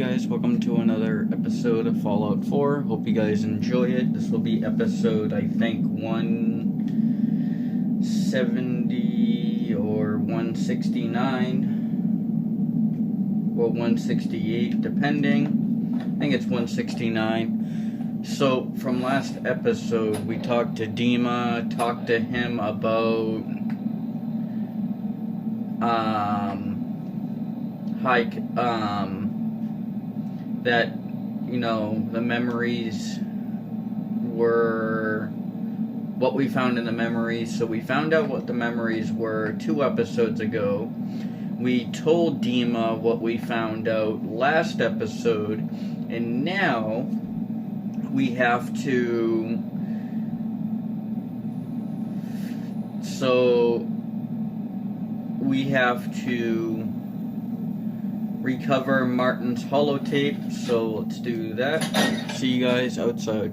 guys, welcome to another episode of Fallout 4. Hope you guys enjoy it. This will be episode, I think, 170 or 169 or 168, depending. I think it's 169. So, from last episode, we talked to Dima, talked to him about that, you know, the memories were what we found in the memories. So we found out what the memories were 2 episodes ago. We told Dima what we found out last episode, and now we have to recover Martin's holotape, so let's do that. See you guys outside.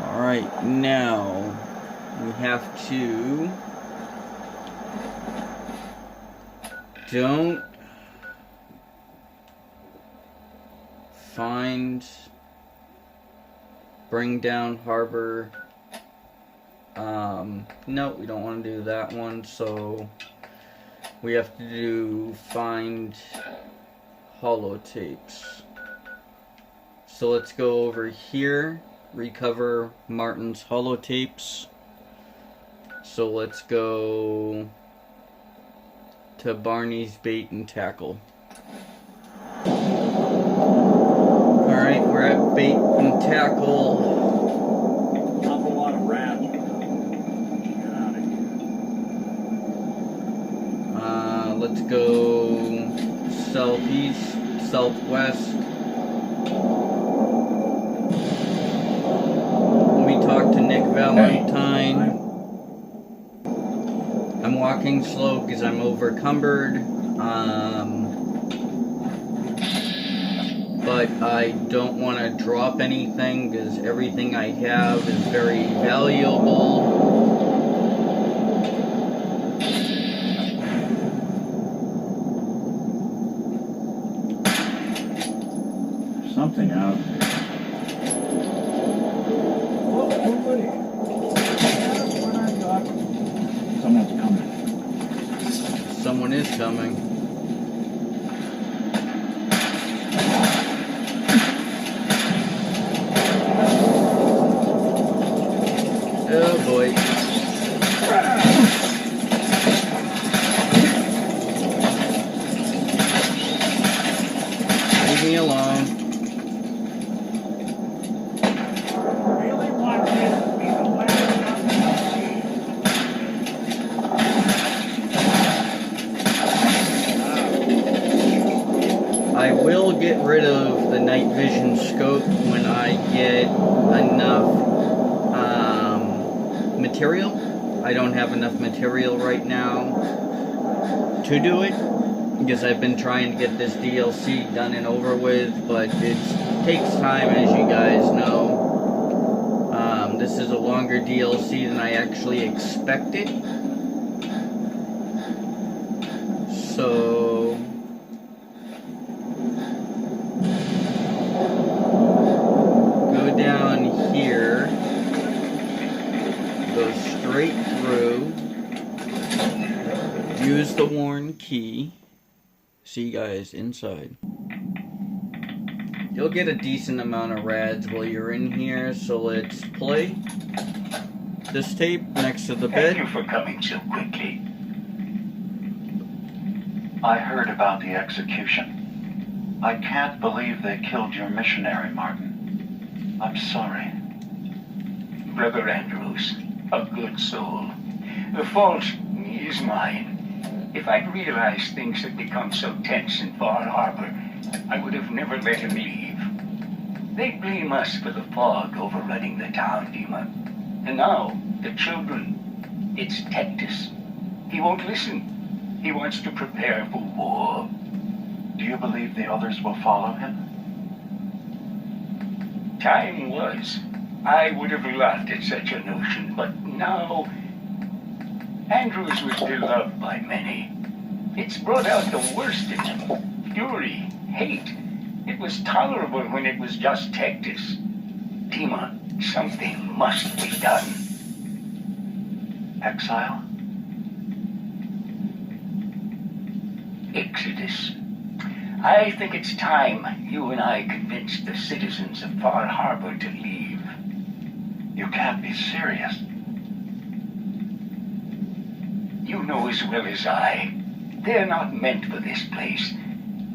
Alright, now we have to... bring down harbor. No, we don't want to do that one, so we have to do find holotapes. So let's go over here, recover Martin's holotapes. So let's go to Barney's Bait and Tackle. Alright, we're at Bait and Tackle. Let's go southeast, southwest. Let me talk to Nick Valentine. I'm walking slow because I'm overcumbered. But I don't want to drop anything because everything I have is very valuable. Something out there. Someone's coming. Someone is coming. Oh boy. Leave me alone. I will get rid of the night vision scope when I get enough material. I don't have enough material right now to do it because I've been trying to get this DLC done and over with, but it takes time, as you guys know. This is a longer DLC than I actually expected. So go down here, go straight through, use the worn key. See you guys inside. You'll get a decent amount of rads while you're in here, so let's play this tape next to the bed. Thank you for coming so quickly. I heard about the execution. I can't believe they killed your missionary, Martin. I'm sorry. Brother Andrews, a good soul. The fault is mine. If I'd realized things had become so tense in Far Harbor, I would have never let him leave. They blame us for the fog overrunning the town, Dima. And now, the children, it's Tectus. He won't listen. He wants to prepare for war. Do you believe the others will follow him? Time was. I would have laughed at such a notion, but now Andrews was beloved by many. It's brought out the worst in him. Fury, hate. It was tolerable when it was just Tectus. Dima, something must be done. Exile? Exodus. I think it's time you and I convinced the citizens of Far Harbor to leave. You can't be serious. You know as well as I, they're not meant for this place.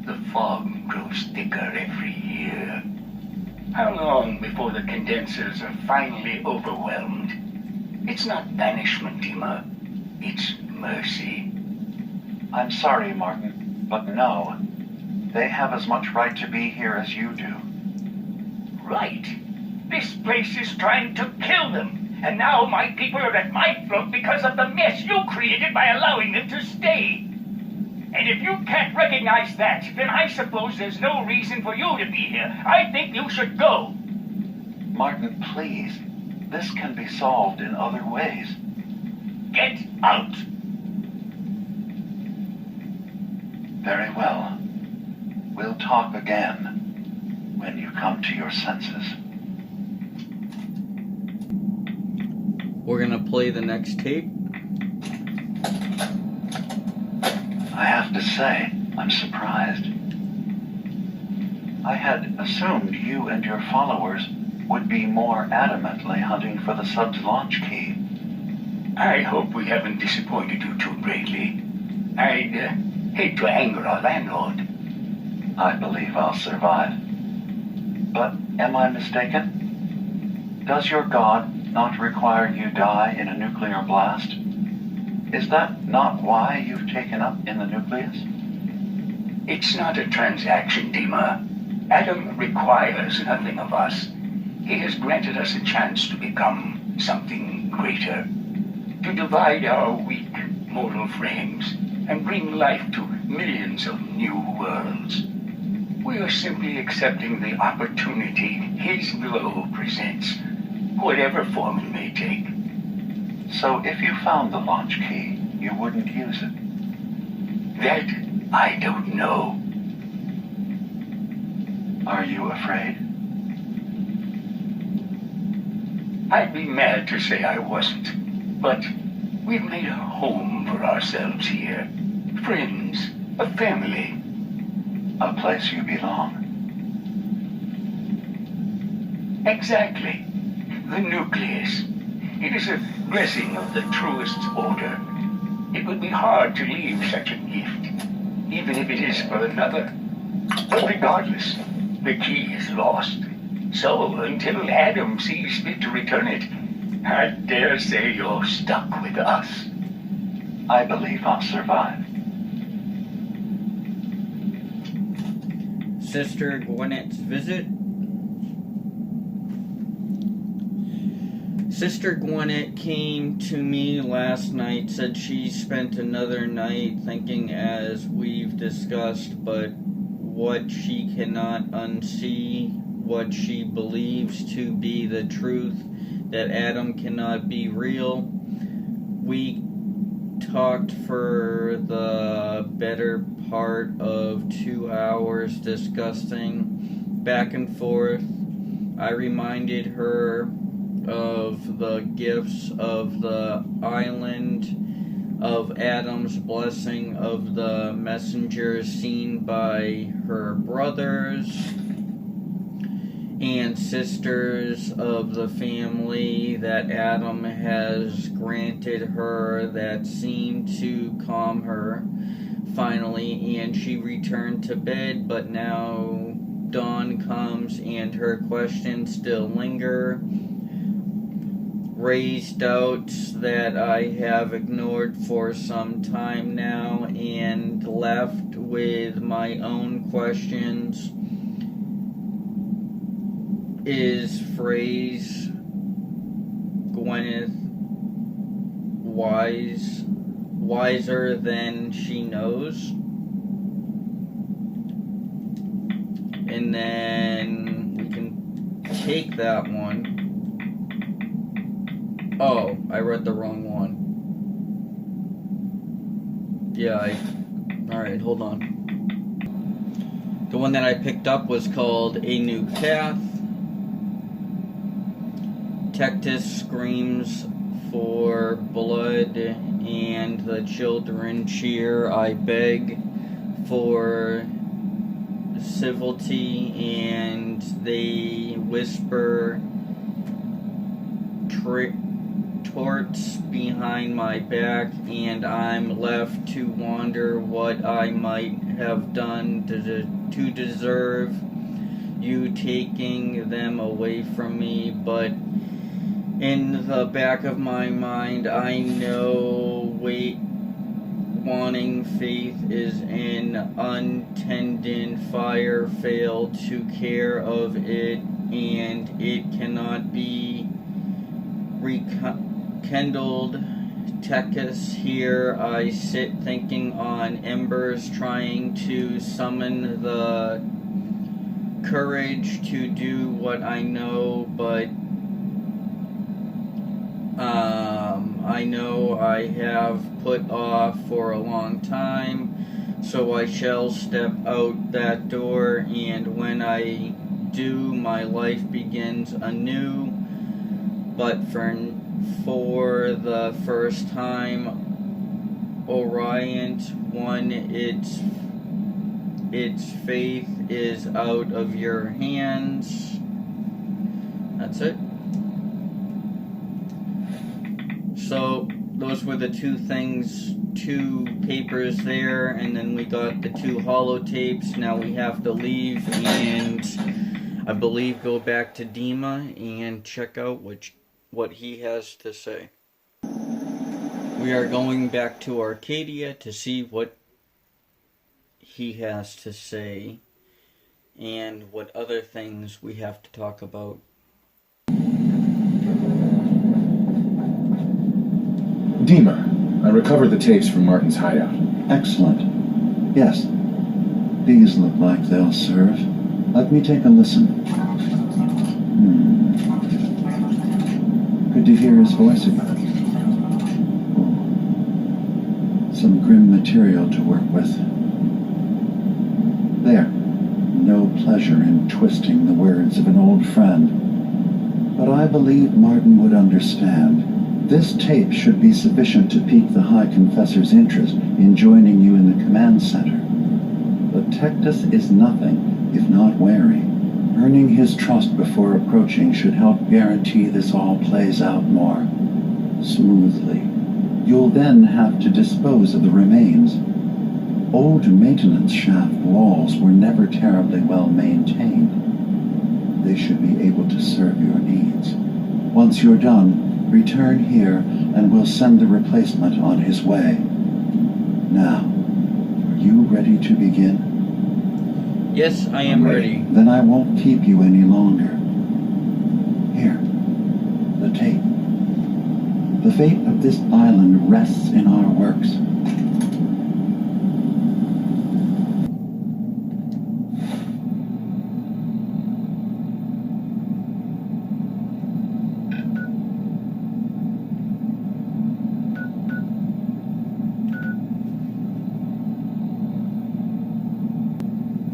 The fog grows thicker every year. How long before the condensers are finally overwhelmed? It's not banishment, Dima. It's mercy. I'm sorry, Martin, but no. They have as much right to be here as you do. Right. This place is trying to kill them. And now my people are at my throat because of the mess you created by allowing them to stay. And if you can't recognize that, then I suppose there's no reason for you to be here. I think you should go. Martin, please. This can be solved in other ways. Get out. Very well. We'll talk again when you come to your senses. We're gonna play the next tape. I have to say, I'm surprised. I had assumed you and your followers would be more adamantly hunting for the sub's launch key. I hope we haven't disappointed you too greatly. I'd hate to anger our landlord. I believe I'll survive. But am I mistaken? Does your god not require you die in a nuclear blast? Is that not why you've taken up in the nucleus? It's not a transaction, Dima. Adam requires nothing of us. He has granted us a chance to become something greater. To divide our weak mortal frames and bring life to millions of new worlds. We are simply accepting the opportunity his glow presents, whatever form it may take. So if you found the launch key, you wouldn't use it? That I don't know. Are you afraid? I'd be mad to say I wasn't, but we've made a home for ourselves here. Friends, a family. A place you belong. Exactly. The nucleus. It is a blessing of the truest order. It would be hard to leave such a gift, even if it is for another. But regardless, the key is lost. So, until Adam sees fit to return it, I dare say you're stuck with us. I believe I'll survive. Sister Gwyneth's visit. Sister Gwyneth came to me last night, said she spent another night thinking as we've discussed, but what she cannot unsee, what she believes to be the truth, that Adam cannot be real. We talked for the better part of 2 hours discussing back and forth. I reminded her of the gifts of the island, of Adam's blessing, of the messengers seen by her brothers and sisters of the family that Adam has granted her that seemed to calm her finally, and she returned to bed, but now dawn comes and her questions still linger. Raised doubts that I have ignored for some time now, and left with my own questions. Is phrase Gwyneth wiser than she knows? And then we can take that one. Oh, I read the wrong one. Yeah, alright, hold on. The one that I picked up was called A New Path. Tectus screams for blood, and the children cheer. I beg for civility, and they whisper torts behind my back, and I'm left to wonder what I might have done to deserve you taking them away from me. But in the back of my mind, I know wanting faith is an untended fire. Fail to care of it, and it cannot be rekindled. Tectus, here I sit thinking on embers, trying to summon the courage to do what I know, but I know I have put off for a long time, so I shall step out that door, and when I do, my life begins anew. But for the first time, Orient One, its faith is out of your hands. That's it. So those were the two papers there, and then we got the 2 holotapes. Now we have to leave and I believe go back to Dima and check out what he has to say. We are going back to Arcadia to see what he has to say and what other things we have to talk about. Dima, I recovered the tapes from Martin's hideout. Excellent. Yes. These look like they'll serve. Let me take a listen. Good to hear his voice again. Some grim material to work with. There. No pleasure in twisting the words of an old friend. But I believe Martin would understand. This tape should be sufficient to pique the High Confessor's interest in joining you in the command center. But Tectus is nothing if not wary. Earning his trust before approaching should help guarantee this all plays out more smoothly. You'll then have to dispose of the remains. Old maintenance shaft walls were never terribly well maintained. They should be able to serve your needs. Once you're done, return here and we'll send the replacement on his way. Now, are you ready to begin? Yes, I am ready. Then I won't keep you any longer. Here, the tape. The fate of this island rests in our works.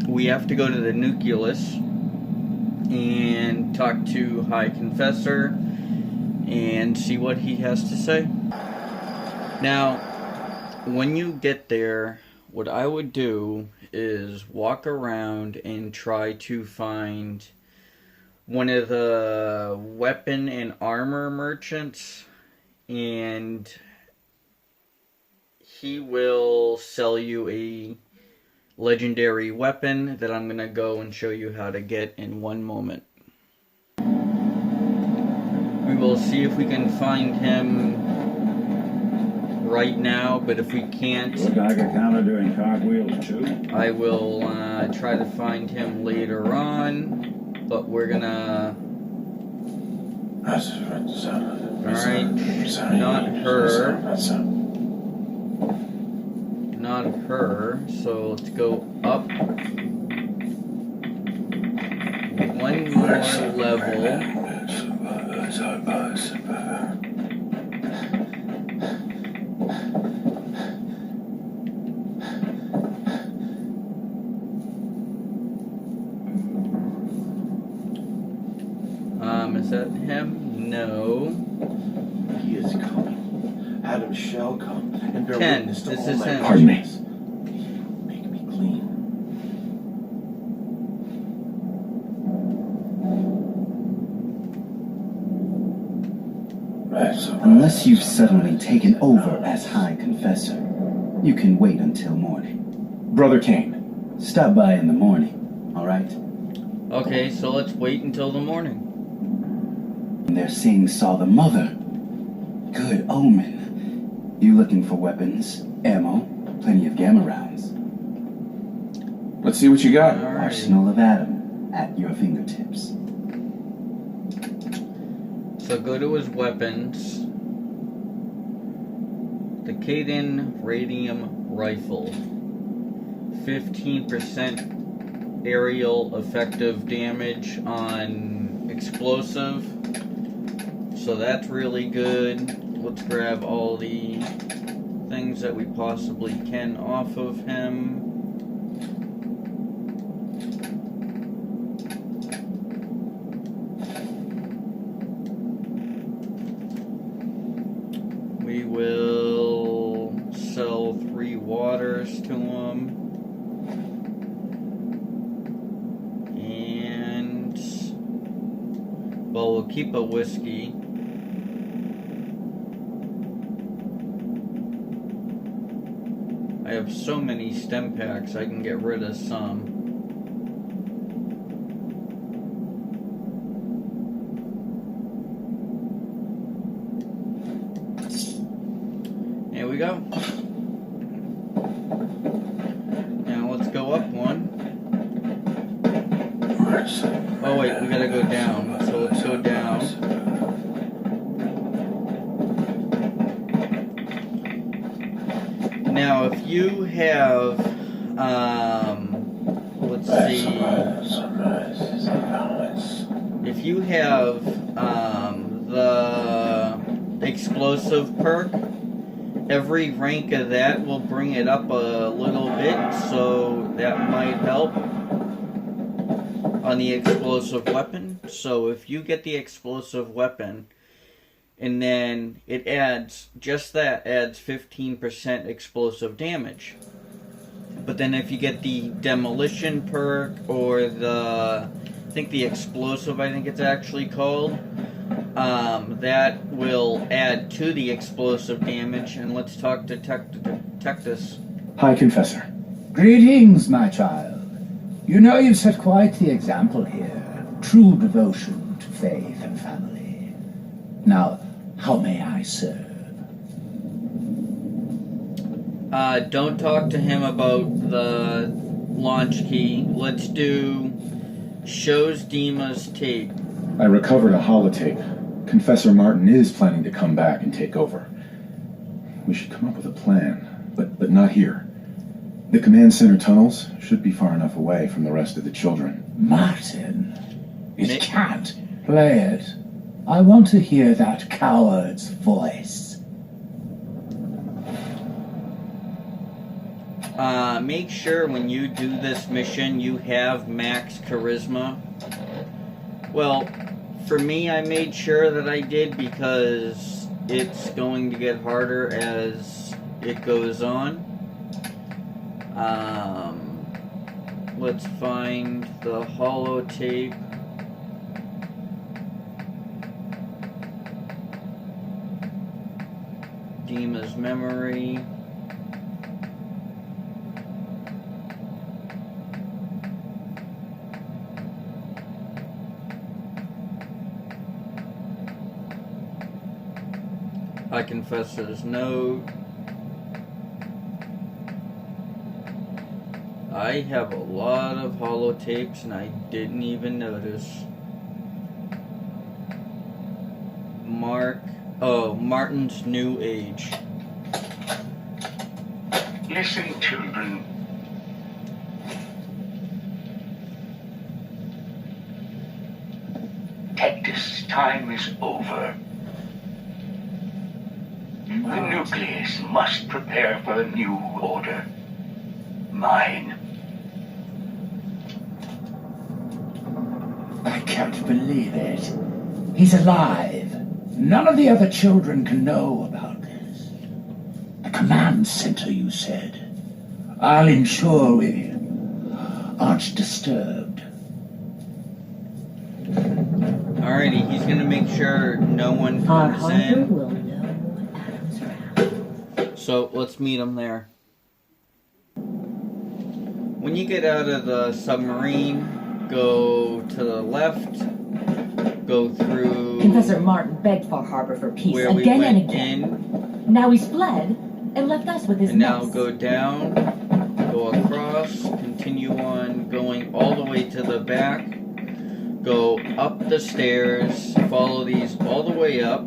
We have to go to the nucleus and talk to High Confessor and see what he has to say. Now, when you get there, what I would do is walk around and try to find one of the weapon and armor merchants, and he will sell you a legendary weapon that I'm gonna go and show you how to get in one moment. We will see if we can find him right now, but if we can't, Look like a counter doing cartwheels too. I will try to find him later on, but we're gonna... Alright, not her. Not her, so let's go up one more level. Is that him? No. He is coming. Adam shall come and bear Ken, witness to this all is my him. Pardon me. actions. He will make me clean. Unless you've suddenly taken over as High Confessor, you can wait until morning. Brother Kane. Stop by in the morning, alright? Okay, so let's wait until the morning. And they're seeing saw the mother. Good omen. You looking for weapons, ammo, plenty of gamma rounds. Let's see what you got. Alright. Arsenal of Adam at your fingertips. So go to his weapons. The Caden Radium Rifle. 15% aerial effective damage on explosive. So that's really good. Let's grab all the things that we possibly can off of him. We will sell 3 waters to him. And, well, we'll keep a whiskey. I have so many stem packs, I can get rid of some. There we go. Now let's go up one. Oh wait, we gotta go down. So let's go down. Now if you have, let's see. If you have the explosive perk, every rank of that will bring it up a little bit, so that might help on the explosive weapon. So if you get the explosive weapon, and then it adds, just that adds 15% explosive damage. But then if you get the demolition perk, or the, I think the explosive, I think it's actually called, that will add to the explosive damage. And let's talk to Tectus. High Confessor. Greetings, my child. You know you've set quite the example here. True devotion to faith and family. Now, how may I serve? Don't talk to him about the launch key. Let's do shows Dima's tape. I recovered a holotape. Confessor Martin is planning to come back and take over. We should come up with a plan, but not here. The command center tunnels should be far enough away from the rest of the children. Martin, it can't. Play it. I want to hear that coward's voice. Make sure when you do this mission you have max charisma. Well, for me, I made sure that I did because it's going to get harder as it goes on. Let's find the holotape. Dima's memory. High Confessor's note. I have a lot of holotapes and I didn't even notice. Martin's New Age. Listen, children. Tectus' time is over. The nucleus must prepare for a new order. Mine. I can't believe it. He's alive. None of the other children can know about this. The command center, you said. I'll ensure we aren't disturbed. Alrighty, he's gonna make sure no one Our comes harbor in. will know Adam's wrath. So let's meet him there. When you get out of the submarine, go to the left, go through Professor Martin begged Far Harbor for peace where we again and went again. in, Now he's fled and left us with his and now mess. go down, go across, continue on going all the way to the back, go up the stairs, follow these all the way up,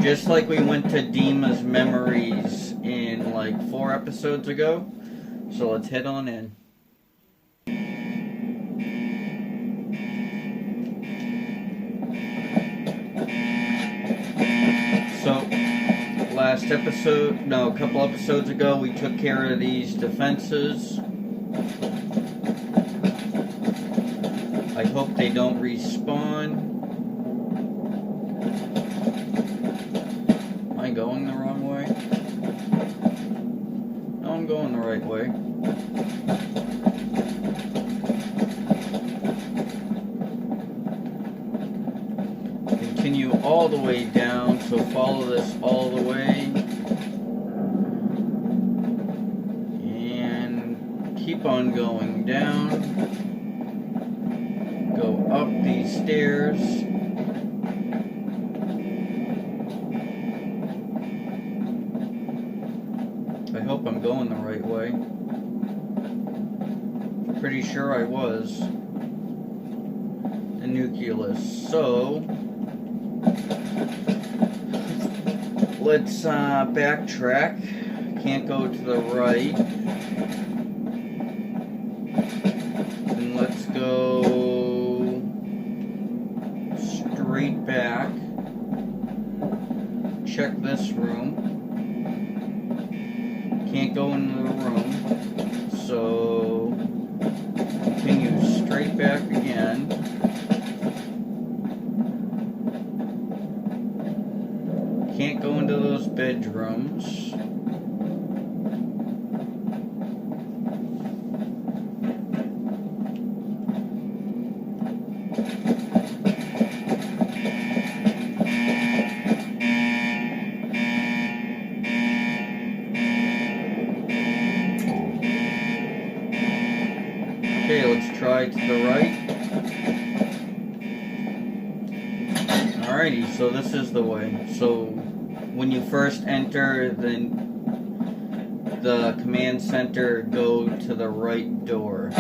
just like we went to Dima's memories in like 4 episodes ago. So let's head on in. So, a couple episodes ago, we took care of these defenses. I hope they don't respawn. Am I going the wrong way? No, I'm going the right way. Continue all the way down, so follow this all the way. And keep on going down. Go up these stairs. I hope I'm going the right way. Pretty sure I was. The nucleus. So let's backtrack. Can't go to the right. And let's go straight back. Check this room. Can't go into the room. So continue straight back again. Can't go into those bedrooms. Okay, let's try to the right. Alrighty, so this is the way. So when you first enter the command center, go to the right door.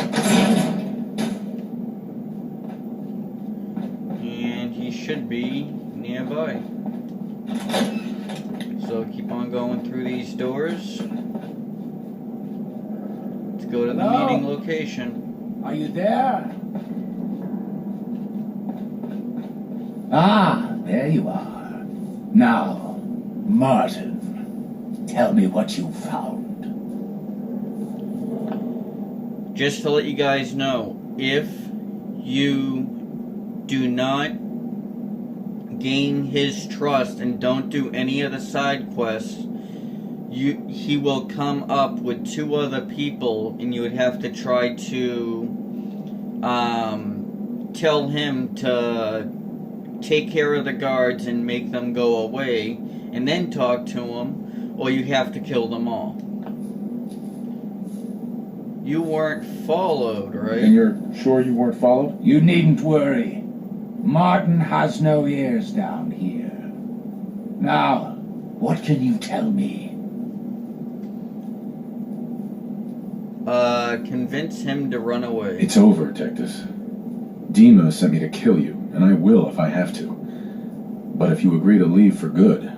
And he should be nearby. So keep on going through these doors. Let's go to the Hello? meeting location. Are you there? Ah, there you are. Now, Martin, tell me what you found. Just to let you guys know, if you do not gain his trust and don't do any of the side quests, he will come up with 2 other people, and you would have to try to tell him to take care of the guards and make them go away, and then talk to him, or you have to kill them all. You weren't followed, right? And you're sure you weren't followed? You needn't worry. Martin has no ears down here. Now, what can you tell me? Convince him to run away. It's over, Tectus. Dima sent me to kill you, and I will if I have to. But if you agree to leave for good,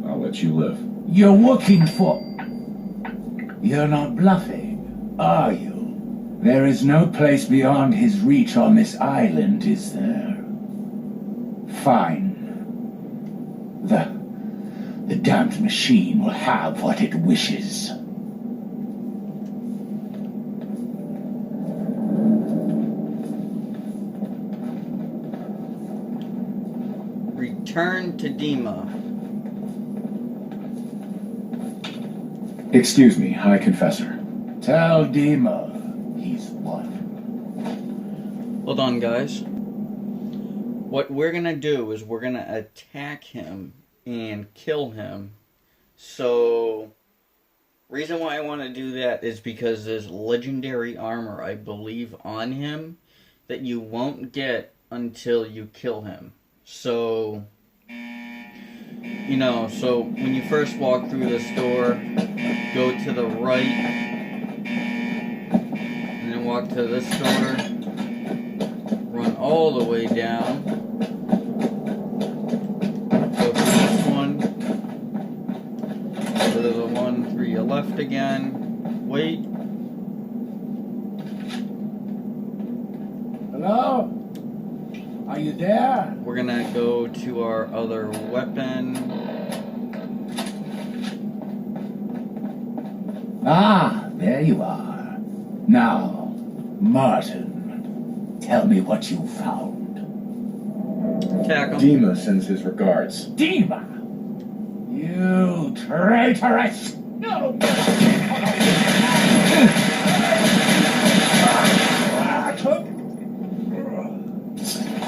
I'll let you live. You're working for... You're not bluffing, are you? There is no place beyond his reach on this island, is there? Fine. The damned machine will have what it wishes. return to Dima. Excuse me, High Confessor. Tell Dima he's what? Hold on, guys. What we're gonna do is we're gonna attack him and kill him. So, reason why I want to do that is because there's legendary armor, I believe, on him that you won't get until you kill him. So, you know, so when you first walk through the store, go to the right, and then walk to this door, run all the way down, go to this one, go to the one to your left again, wait. Hello? Are you there? We're gonna go to our other weapon. Ah, there you are. Now, Martin, tell me what you found. Attack him. Dima sends his regards. Dima! You traitorous! No!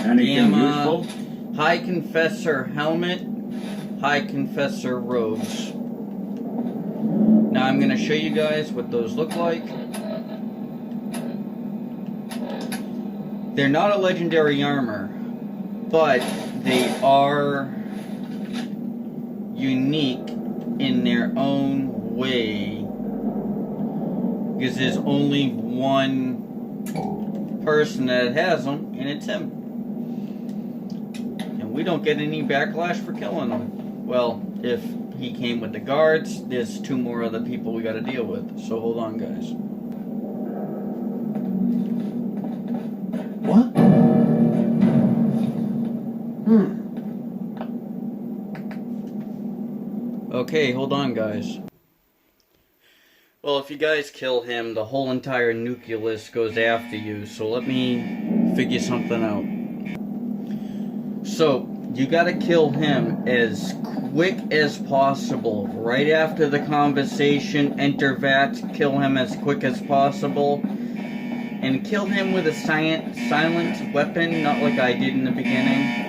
Anything Dima, useful? High Confessor helmet, High Confessor robes. Now I'm going to show you guys what those look like. They're not a legendary armor, but they are unique in their own way. Because there's only one person that has them, and it's him. And we don't get any backlash for killing him. Well, if he came with the guards, there's 2 more other people we gotta deal with. So hold on, guys. What? Okay, hold on, guys. Well, if you guys kill him, the whole entire nucleus goes after you, so let me figure something out. So, you gotta kill him as quick as possible. Right after the conversation, enter VAT, kill him as quick as possible. And kill him with a silent weapon, not like I did in the beginning.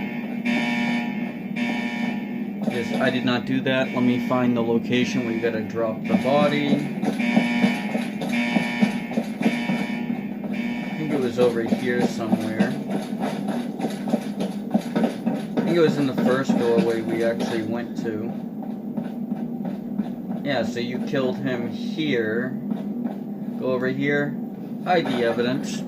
Because I did not do that. Let me find the location where you gotta drop the body. I think it was over here somewhere. I think it was in the first doorway we actually went to. Yeah, so you killed him here. Go over here. Hide the evidence.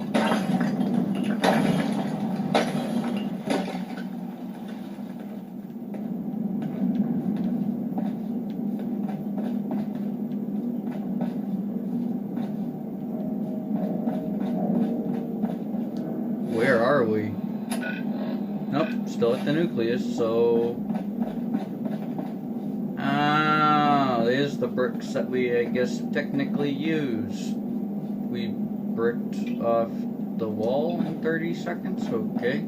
Where are we? Nope, still at the nucleus, so... Ah, there's the bricks that we, I guess, technically use. We bricked off the wall in 30 seconds, okay.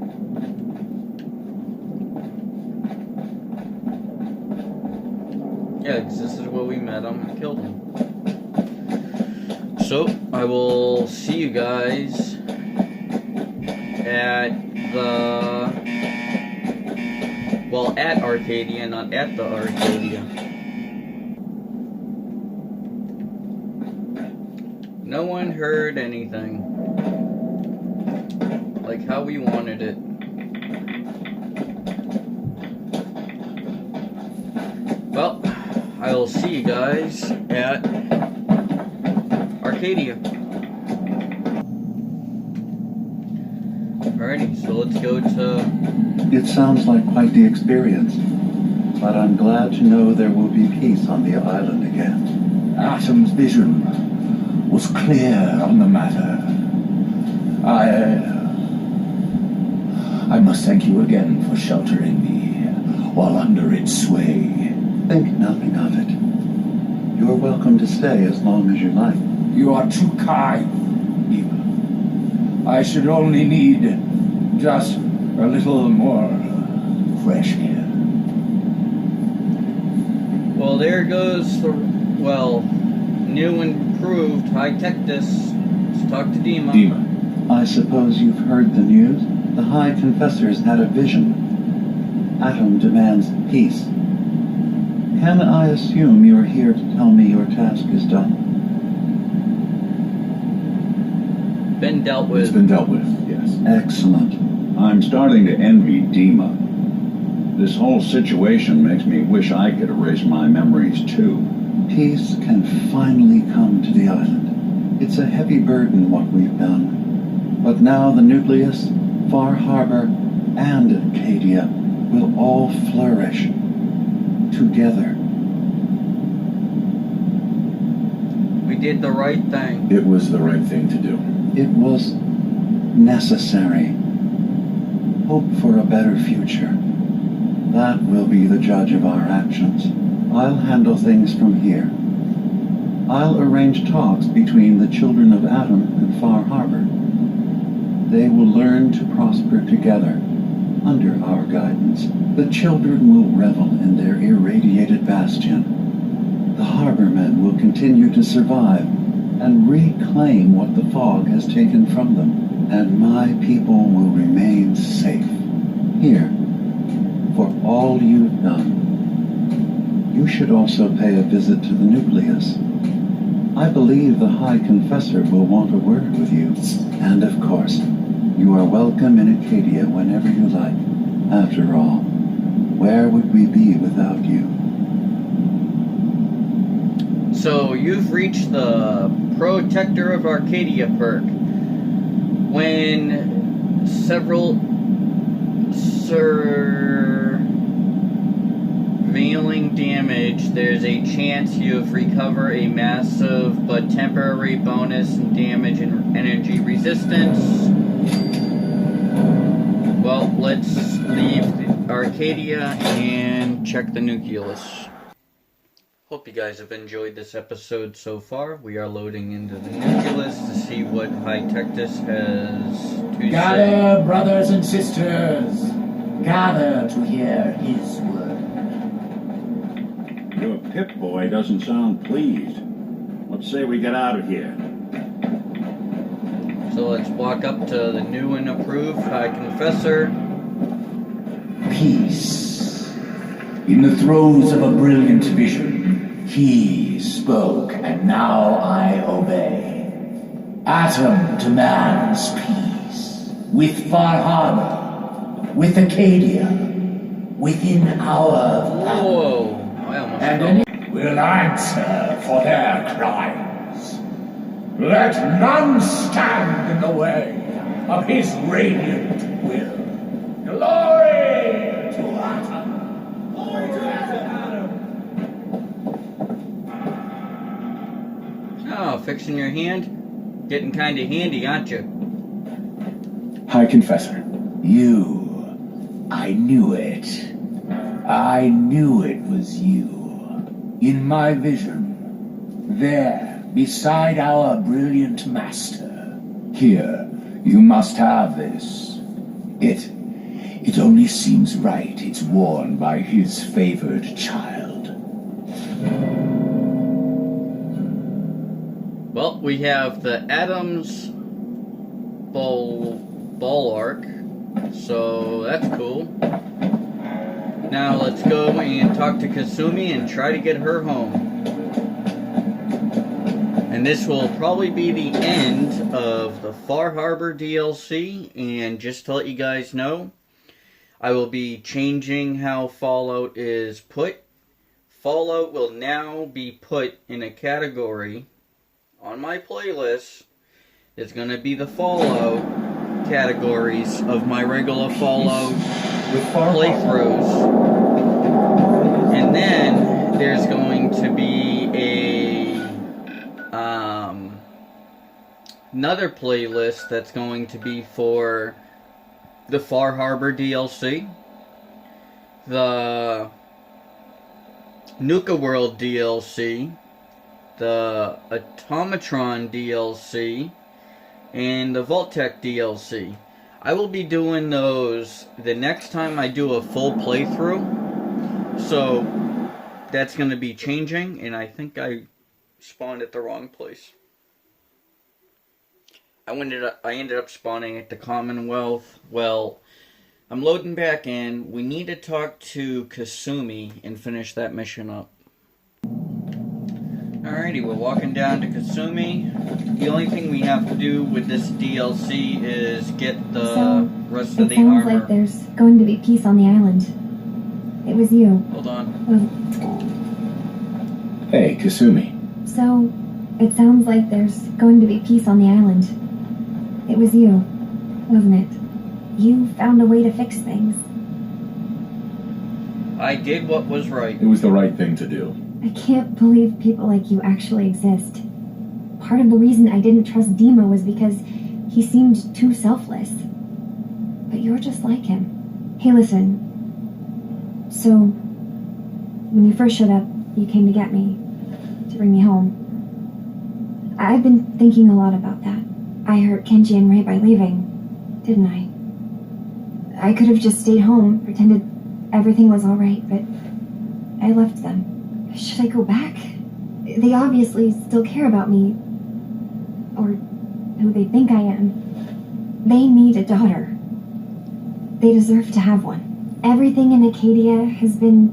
Yeah, because this is where we met him and killed him. So, I will see you guys at the... Well, at Arcadia, not at the Arcadia. No one heard anything. Like how we wanted it. Well, I will see you guys at Arcadia. Alrighty, so let's go to... It sounds like quite the experience, but I'm glad to know there will be peace on the island again. Atom's vision was clear on the matter. I must thank you again for sheltering me while under its sway. Think nothing of it. You're welcome to stay as long as you like. You are too kind, Eva. I should only need just a little more fresh air. there goes the, well, new and improved high-tech-dis. Let's talk to Dima. Dima. I suppose you've heard the news? The High Confessor's had a vision. Atom demands peace. Can I assume you're here to tell me your task is done? Been dealt with. It's been dealt with, yes. Excellent. I'm starting to envy Dima. This whole situation makes me wish I could erase my memories too. Peace can finally come to the island. It's a heavy burden what we've done. But now the nucleus, Far Harbor, and Acadia will all flourish together. We did the right thing. It was the right thing to do. It was necessary. Hope for a better future. That will be the judge of our actions. I'll handle things from here. I'll arrange talks between the children of Atom and Far Harbor. They will learn to prosper together under our guidance. The children will revel in their irradiated bastion. The Harbormen will continue to survive and reclaim what the fog has taken from them. And my people will remain safe. Here, for all you've done. You should also pay a visit to the nucleus. I believe the High Confessor will want a word with you. And of course, you are welcome in Acadia whenever you like. After all, where would we be without you? So, you've reached the Protector of Arcadia perk. When several surveilling damage, there's a chance you'll recover a massive but temporary bonus in damage and energy resistance. Well, let's leave Arcadia and check the nucleus. Hope you guys have enjoyed this episode so far. We are loading into the nucleus to see what high-tech-dis has to Gather, say. brothers and sisters. Gather to hear his word. Your Pip-Boy doesn't sound pleased. Let's say we get out of here. So let's walk up to the new and approved High Confessor. Peace. In the throes of a brilliant vision, he spoke, and now I obey. Atom demands peace. With Far Harbor, with Acadia, within our planet. Whoa, I almost And fell. any will answer for their crimes. Let none stand in the way of his radiant will. Glory to Atom! Glory to Atom! Oh, fixing your hand? Getting kind of handy, aren't you? High Confessor. You. I knew it. I knew it was you. In my vision. There, beside our brilliant master. Here, you must have this. It only seems right it's worn by his favored child. Well, we have the Adams ball arc, so that's cool. Now let's go and talk to Kasumi and try to get her home. And this will probably be the end of the Far Harbor DLC, and just to let you guys know, I will be changing how Fallout is put. Fallout will now be put in a category on my playlist. It's going to be the Fallout categories of my regular Fallout playthroughs. And then there's going to be another playlist that's going to be for the Far Harbor DLC, the Nuka World DLC, the Automatron DLC, and the Vault-Tec DLC. I will be doing those the next time I do a full playthrough. So, that's going to be changing, and I think I spawned at the wrong place. I ended up spawning at the Commonwealth. Well, I'm loading back in. We need to talk to Kasumi and finish that mission up. Alrighty, we're walking down to Kasumi. The only thing we have to do with this DLC is get the rest of the armor. It sounds like there's going to be peace on the island. It was you. Hold on. Hey, Kasumi. So, it sounds like there's going to be peace on the island. It was you, wasn't it? You found a way to fix things. I did what was right. It was the right thing to do. I can't believe people like you actually exist. Part of the reason I didn't trust Dima was because he seemed too selfless. But you're just like him. Hey, listen. So, when you first showed up, you came to get me, to bring me home. I've been thinking a lot about that. I hurt Kenji and Ray by leaving, didn't I? I could have just stayed home, pretended everything was alright, but I left them. Should I go back? They obviously still care about me. Or who they think I am. They need a daughter. They deserve to have one. Everything in Acadia has been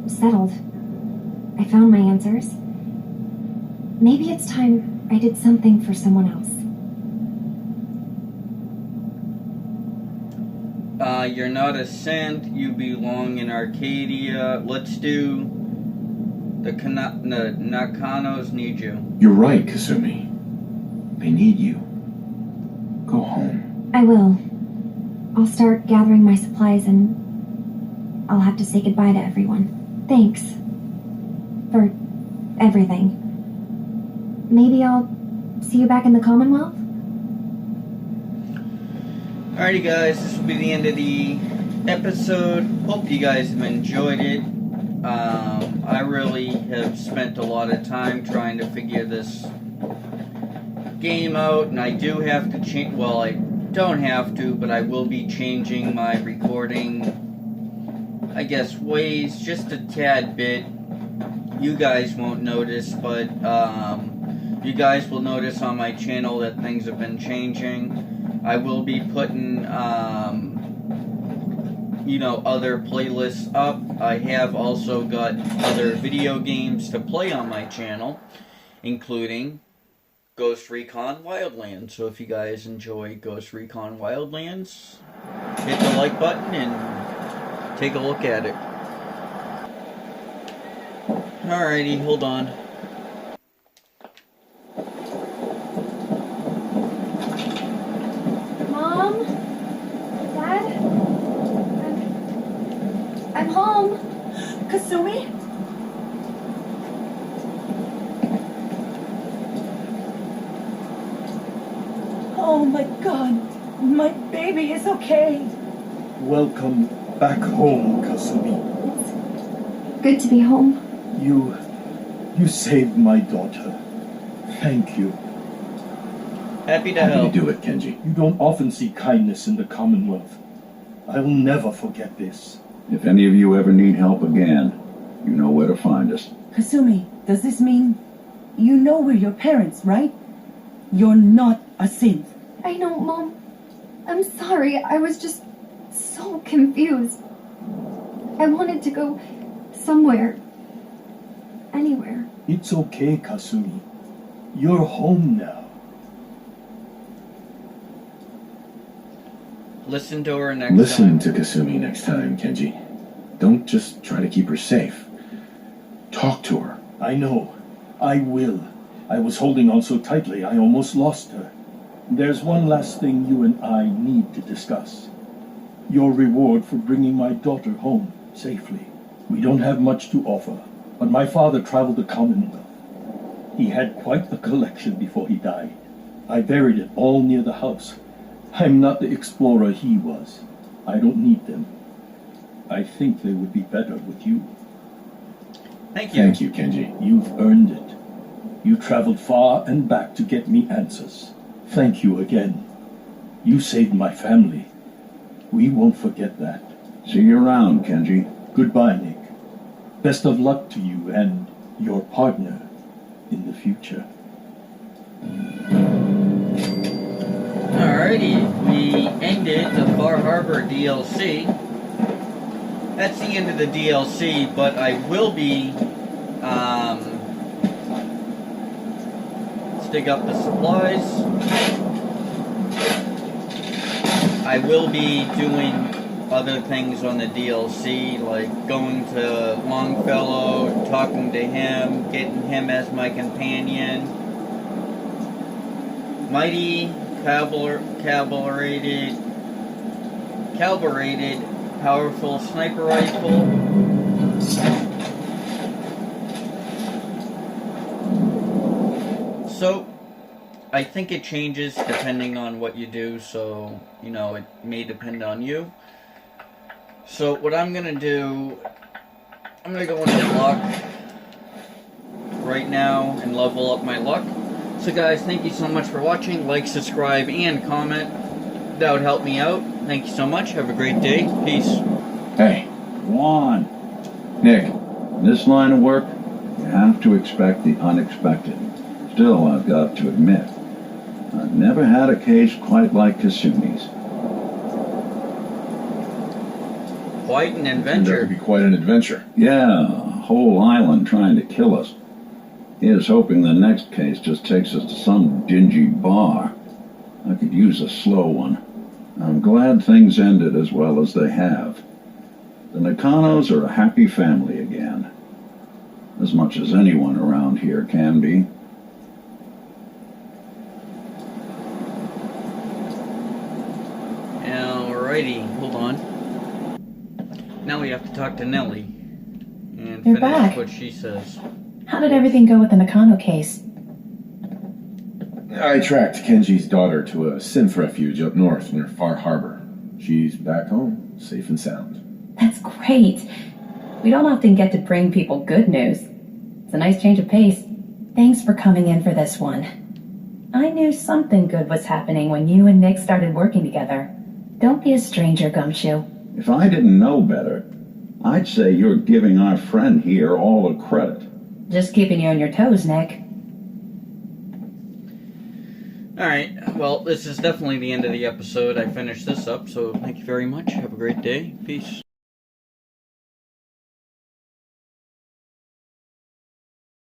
settled. I found my answers. Maybe it's time I did something for someone else. You're not a saint. You belong in Arcadia. Let's do... The Nakanos need you. You're right, Kasumi. They need you. Go home. I will. I'll start gathering my supplies and I'll have to say goodbye to everyone. Thanks. For everything. Maybe I'll see you back in the Commonwealth? Alrighty guys, this will be the end of the episode. Hope you guys have enjoyed it. I really have spent a lot of time trying to figure this game out, and I do have to change, well, I don't have to, but I will be changing my recording, I guess, ways just a tad bit. You guys won't notice, but you guys will notice on my channel that things have been changing. I will be putting, you know, other playlists up. I have also got other video games to play on my channel, including Ghost Recon Wildlands. So if you guys enjoy Ghost Recon Wildlands, hit the like button and take a look at it. Alrighty, hold on. Mom? Dad? I'm home. Kasumi? Oh my God, my baby is okay. Welcome back home, Kasumi. It's good to be home. You saved my daughter. Thank you. Happy to Happy help. to do it, Kenji. You don't often see kindness in the Commonwealth. I'll never forget this. If any of you ever need help again, you know where to find us. Kasumi, does this mean you know we're your parents, right? You're not a synth. I know, Mom. I'm sorry. I was just so confused. I wanted to go somewhere. Anywhere. It's okay, Kasumi. You're home now. Listen to her next Listen time. to Kasumi next time, Kenji. Don't just try to keep her safe. Talk to her. I know. I will. I was holding on so tightly I almost lost her. There's one last thing you and I need to discuss. Your reward for bringing my daughter home safely. We don't have much to offer, but my father traveled the Commonwealth. He had quite a collection before he died. I buried it all near the house. I'm not the explorer he was. I don't need them. I think they would be better with you. Thank you. Thank you, Kenji. You've earned it. You traveled far and back to get me answers. Thank you again. You saved my family. We won't forget that. See you around, Kenji. Goodbye, Nick. Best of luck to you and your partner in the future. Alrighty, we ended the Far Harbor DLC. That's the end of the DLC, but I will be, let's dig up the supplies. I will be doing other things on the DLC, like going to Longfellow, talking to him, getting him as my companion. Mighty calibrated, powerful sniper rifle. So, I think it changes depending on what you do, so, you know, it may depend on you. So, what I'm gonna do, I'm gonna go into luck right now and level up my luck. So guys, thank you so much for watching. Like, subscribe, and comment. That would help me out. Thank you so much. Have a great day. Peace. Hey, Juan. Nick, This line of work, you have to expect the unexpected. Still, I've got to admit, I've never had a case quite like Kasumi's. Quite an that adventure. could be quite an adventure. Yeah, a whole island trying to kill us. Here's hoping the next case just takes us to some dingy bar. I could use a slow one. I'm glad things ended as well as they have. The Nakanos are a happy family again. As much as anyone around here can be. Alrighty, hold on. Now we have to talk to Nellie and You're finish back. what she says. How did everything go with the Nakano case? I tracked Kenji's daughter to a synth refuge up north near Far Harbor. She's back home, safe and sound. That's great. We don't often get to bring people good news. It's a nice change of pace. Thanks for coming in for this one. I knew something good was happening when you and Nick started working together. Don't be a stranger, Gumshoe. If I didn't know better, I'd say you're giving our friend here all the credit. Just keeping you on your toes, Nick. Alright, well, this is definitely the end of the episode. I finished this up, so thank you very much. Have a great day. Peace.